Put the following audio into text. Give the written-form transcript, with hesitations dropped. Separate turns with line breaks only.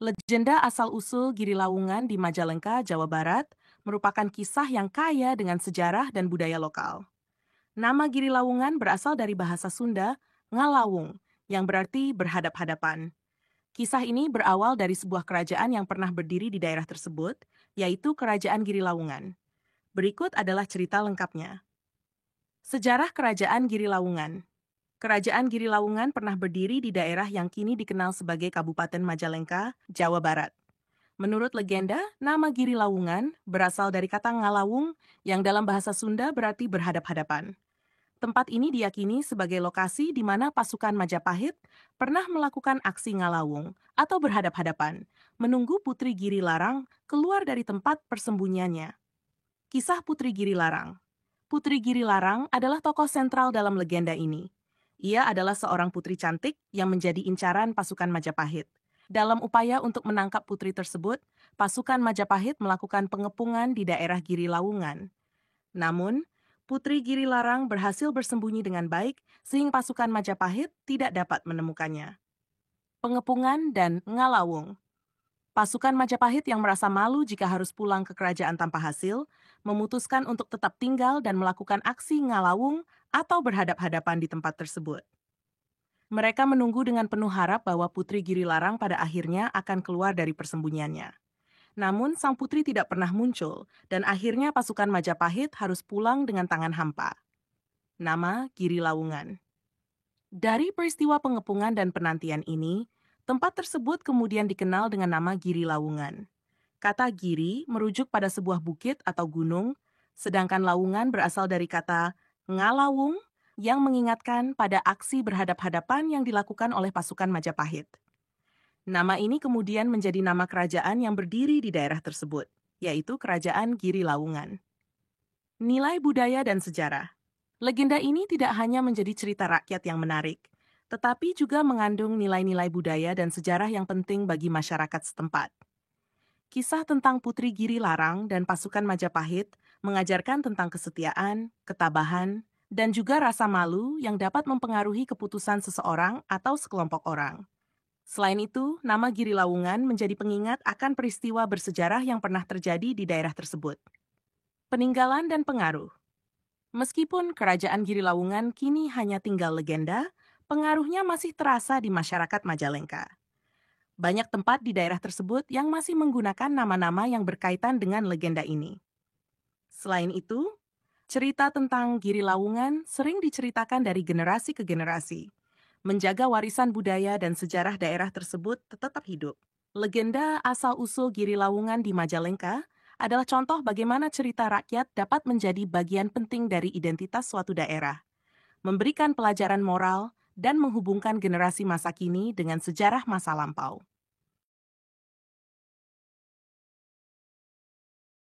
Legenda asal-usul Giri Lawungan di Majalengka, Jawa Barat, merupakan kisah yang kaya dengan sejarah dan budaya lokal. Nama Giri Lawungan berasal dari bahasa Sunda, ngalawung, yang berarti berhadap-hadapan. Kisah ini berawal dari sebuah kerajaan yang pernah berdiri di daerah tersebut, yaitu Kerajaan Giri Lawungan. Berikut adalah cerita lengkapnya. Sejarah Kerajaan Giri Lawungan. Kerajaan Giri Lawungan pernah berdiri di daerah yang kini dikenal sebagai Kabupaten Majalengka, Jawa Barat. Menurut legenda, nama Giri Lawungan berasal dari kata ngalawung yang dalam bahasa Sunda berarti berhadap-hadapan. Tempat ini diyakini sebagai lokasi di mana pasukan Majapahit pernah melakukan aksi ngalawung atau berhadap-hadapan, menunggu Putri Giri Larang keluar dari tempat persembunyiannya. Kisah Putri Giri Larang. Putri Giri Larang adalah tokoh sentral dalam legenda ini. Ia adalah seorang putri cantik yang menjadi incaran pasukan Majapahit. Dalam upaya untuk menangkap putri tersebut, pasukan Majapahit melakukan pengepungan di daerah Giri Lawungan. Namun, Putri Giri Larang berhasil bersembunyi dengan baik sehingga pasukan Majapahit tidak dapat menemukannya. Pengepungan dan ngalawung. Pasukan Majapahit yang merasa malu jika harus pulang ke kerajaan tanpa hasil, memutuskan untuk tetap tinggal dan melakukan aksi ngalawung atau berhadap-hadapan di tempat tersebut. Mereka menunggu dengan penuh harap bahwa Putri Giri Larang pada akhirnya akan keluar dari persembunyiannya. Namun, sang putri tidak pernah muncul, dan akhirnya pasukan Majapahit harus pulang dengan tangan hampa. Nama Giri Lawungan. Dari peristiwa pengepungan dan penantian ini, tempat tersebut kemudian dikenal dengan nama Giri Lawungan. Kata Giri merujuk pada sebuah bukit atau gunung, sedangkan Lawungan berasal dari kata ngalawung yang mengingatkan pada aksi berhadap-hadapan yang dilakukan oleh pasukan Majapahit. Nama ini kemudian menjadi nama kerajaan yang berdiri di daerah tersebut, yaitu Kerajaan Giri Lawungan. Nilai budaya dan sejarah. Legenda ini tidak hanya menjadi cerita rakyat yang menarik, tetapi juga mengandung nilai-nilai budaya dan sejarah yang penting bagi masyarakat setempat. Kisah tentang Putri Giri Larang dan pasukan Majapahit mengajarkan tentang kesetiaan, ketabahan, dan juga rasa malu yang dapat mempengaruhi keputusan seseorang atau sekelompok orang. Selain itu, nama Giri Lawungan menjadi pengingat akan peristiwa bersejarah yang pernah terjadi di daerah tersebut. Peninggalan dan pengaruh. Meskipun kerajaan Giri Lawungan kini hanya tinggal legenda, pengaruhnya masih terasa di masyarakat Majalengka. Banyak tempat di daerah tersebut yang masih menggunakan nama-nama yang berkaitan dengan legenda ini. Selain itu, cerita tentang Giri Lawungan sering diceritakan dari generasi ke generasi. Menjaga warisan budaya dan sejarah daerah tersebut tetap hidup. Legenda asal-usul Giri Lawungan di Majalengka adalah contoh bagaimana cerita rakyat dapat menjadi bagian penting dari identitas suatu daerah, memberikan pelajaran moral, dan menghubungkan generasi masa kini dengan sejarah masa lampau.